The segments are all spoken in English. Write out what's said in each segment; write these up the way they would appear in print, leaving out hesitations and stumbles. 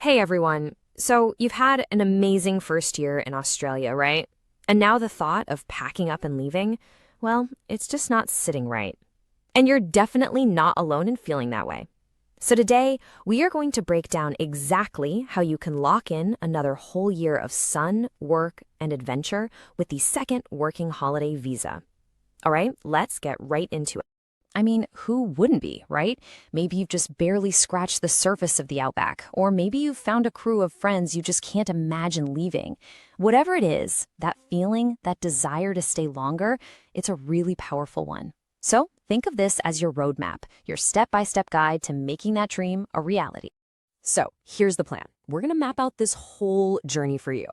Hey everyone. So, you've had an amazing first year in Australia, right? And now the thought of packing up and leaving, well, it's just not sitting right. And you're definitely not alone in feeling that way. So, today, we are going to break down exactly how you can lock in another whole year of sun, work, and adventure with the second working holiday visa. All right, let's get right into it. I mean, who wouldn't be, right? Maybe you've just barely scratched the surface of the outback, or maybe you've found a crew of friends you just can't imagine leaving. Whatever it is, that feeling, that desire to stay longer, it's a really powerful one. So think of this as your roadmap, your step-by-step guide to making that dream a reality. So here's the plan. We're going to map out this whole journey for you.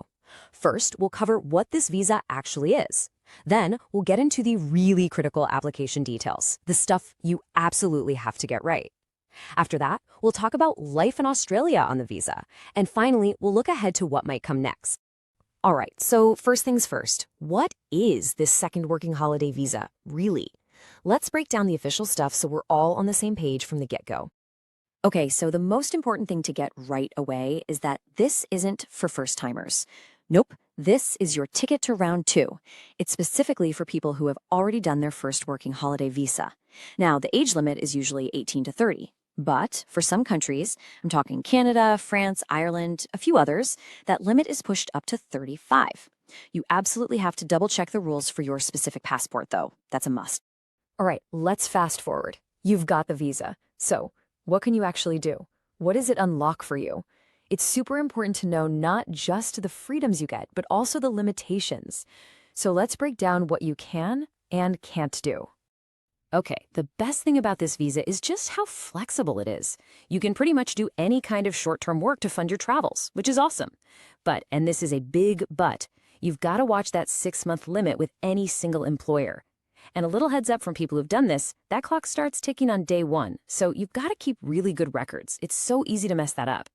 First, we'll cover what this visa actually is. Then we'll get into the really critical application details, the stuff you absolutely have to get right. After that, we'll talk about life in Australia on the visa. And finally, we'll look ahead to what might come next. All right, so first things first, what is this second working holiday visa, really? Let's break down the official stuff so we're all on the same page from the get-go. Okay, so the most important thing to get right away is that this isn't for first-timers. Nope, this is your ticket to round two. It's specifically for people who have already done their first working holiday visa. Now, the age limit is usually 18 to 30. But for some countries, I'm talking Canada, France, Ireland, a few others, that limit is pushed up to 35. You absolutely have to double-check the rules for your specific passport, though. That's a must. All right, let's fast forward. You've got the visa. So, what can you actually do? What does it unlock for you? It's super important to know not just the freedoms you get, but also the limitations. So let's break down what you can and can't do. Okay, the best thing about this visa is just how flexible it is. You can pretty much do any kind of short-term work to fund your travels, which is awesome. But, and this is a big but, you've got to watch that 6-month limit with any single employer. And a little heads up from people who've done this, that clock starts ticking on day one, so you've got to keep really good records. It's so easy to mess that up.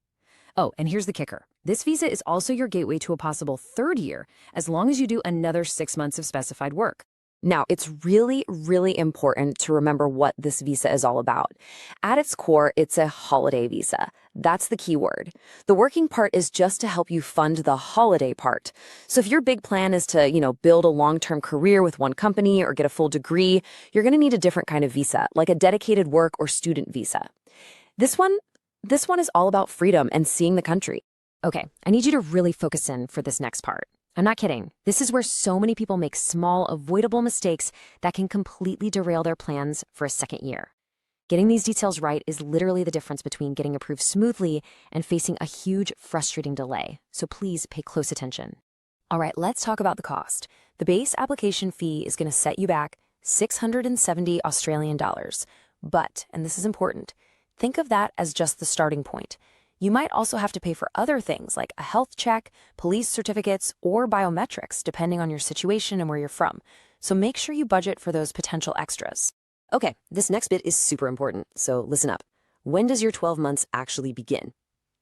Oh, and here's the kicker. This visa is also your gateway to a possible third year, as long as you do another 6 months of specified work. Now, it's really, really important to remember what this visa is all about. At its core, it's a holiday visa. That's the key word. The working part is just to help you fund the holiday part. So if your big plan is to, build a long-term career with one company or get a full degree, you're going to need a different kind of visa, like a dedicated work or student visa. This one is all about freedom and seeing the country. Okay, I need you to really focus in for this next part. I'm not kidding. This is where so many people make small, avoidable mistakes that can completely derail their plans for a second year. Getting these details right is literally the difference between getting approved smoothly and facing a huge, frustrating delay. So please pay close attention. All right, let's talk about the cost. The base application fee is going to set you back 670 Australian dollars. But, and this is important, think of that as just the starting point. You might also have to pay for other things like a health check, police certificates, or biometrics, depending on your situation and where you're from. So make sure you budget for those potential extras. Okay, this next bit is super important, so listen up. When does your 12 months actually begin?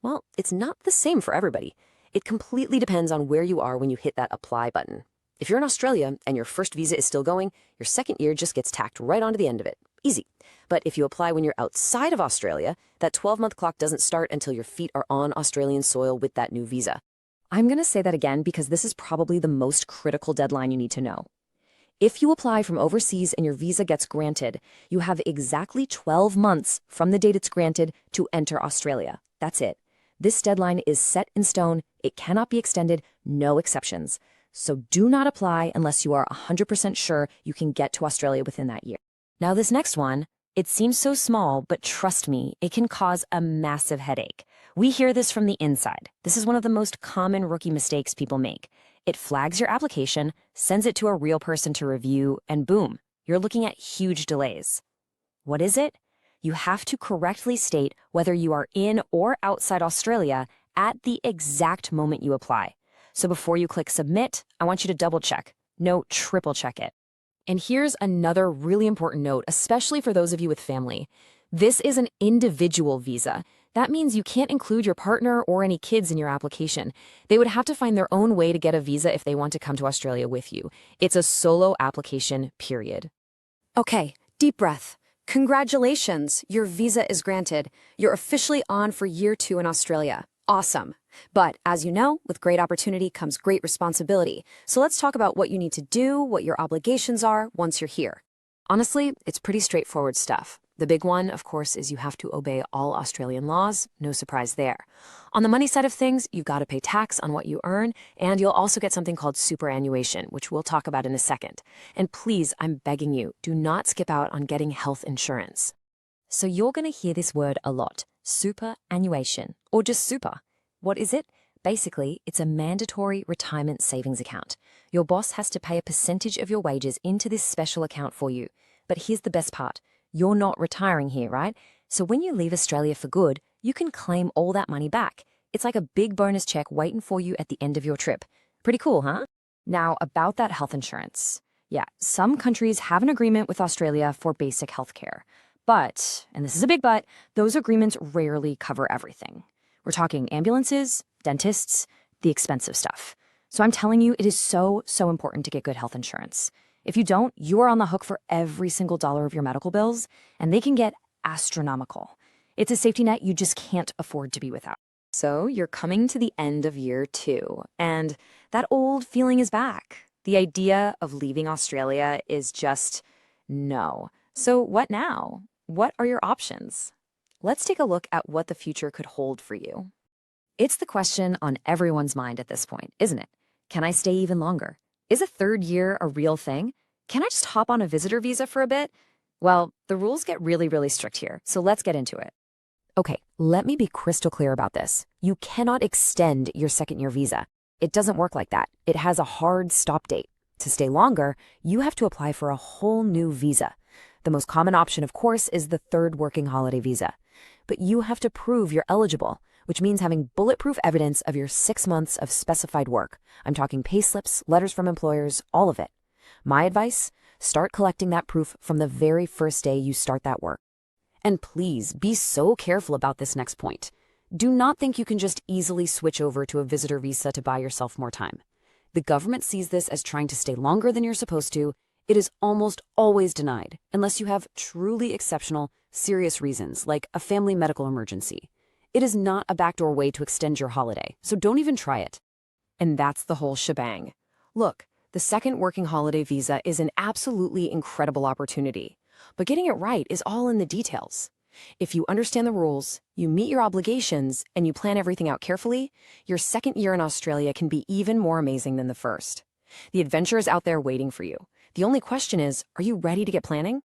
Well, it's not the same for everybody. It completely depends on where you are when you hit that apply button. If you're in Australia and your first visa is still going, your second year just gets tacked right onto the end of it. Easy. But if you apply when you're outside of Australia, that 12-month clock doesn't start until your feet are on Australian soil with that new visa. I'm going to say that again because this is probably the most critical deadline you need to know. If you apply from overseas and your visa gets granted, you have exactly 12 months from the date it's granted to enter Australia. That's it. This deadline is set in stone. It cannot be extended, no exceptions. So do not apply unless you are 100% sure you can get to Australia within that year. Now this next one, it seems so small, but trust me, it can cause a massive headache. We hear this from the inside. This is one of the most common rookie mistakes people make. It flags your application, sends it to a real person to review, and boom, you're looking at huge delays. What is it? You have to correctly state whether you are in or outside Australia at the exact moment you apply. So before you click submit, I want you to double check. No, triple check it. And here's another really important note, especially for those of you with family. This is an individual visa. That means you can't include your partner or any kids in your application. They would have to find their own way to get a visa if they want to come to Australia with you. It's a solo application, period. Okay, deep breath. Congratulations, your visa is granted. You're officially on for year 2 in Australia. Awesome. But as you know, with great opportunity comes great responsibility. So let's talk about what you need to do, what your obligations are once you're here. Honestly, it's pretty straightforward stuff. The big one, of course, is you have to obey all Australian laws. No surprise there. On the money side of things, you've got to pay tax on what you earn, and you'll also get something called superannuation, which we'll talk about in a second. And please, I'm begging you, do not skip out on getting health insurance. So you're going to hear this word a lot, superannuation, or just super. What is it? Basically, it's a mandatory retirement savings account. Your boss has to pay a percentage of your wages into this special account for you. But here's the best part. You're not retiring here, right? So when you leave Australia for good, you can claim all that money back. It's like a big bonus check waiting for you at the end of your trip. Pretty cool, huh? Now, about that health insurance. Yeah, some countries have an agreement with Australia for basic health care. But, and this is a big but, those agreements rarely cover everything. We're talking ambulances, dentists, the expensive stuff. So I'm telling you, it is so important to get good health insurance. If you don't, you are on the hook for every single dollar of your medical bills, and they can get astronomical. It's a safety net you just can't afford to be without. So you're coming to the end of year 2, and that old feeling is back. The idea of leaving Australia is just no. So what now? What are your options? Let's take a look at what the future could hold for you. It's the question on everyone's mind at this point, isn't it? Can I stay even longer? Is a third year a real thing? Can I just hop on a visitor visa for a bit? Well, the rules get really strict here, so let's get into it. Okay, let me be crystal clear about this. You cannot extend your second-year visa. It doesn't work like that. It has a hard stop date. To stay longer, you have to apply for a whole new visa. The most common option, of course, is the third working holiday visa. But you have to prove you're eligible, which means having bulletproof evidence of your 6 months of specified work. I'm talking payslips, letters from employers, all of it. My advice? Start collecting that proof from the very first day you start that work. And please, be so careful about this next point. Do not think you can just easily switch over to a visitor visa to buy yourself more time. The government sees this as trying to stay longer than you're supposed to. It is almost always denied, unless you have truly exceptional, serious reasons, like a family medical emergency. It is not a backdoor way to extend your holiday, so don't even try it. And that's the whole shebang. Look, the second working holiday visa is an absolutely incredible opportunity, but getting it right is all in the details. If you understand the rules, you meet your obligations, and you plan everything out carefully, your second year in Australia can be even more amazing than the first. The adventure is out there waiting for you. The only question is, are you ready to get planning?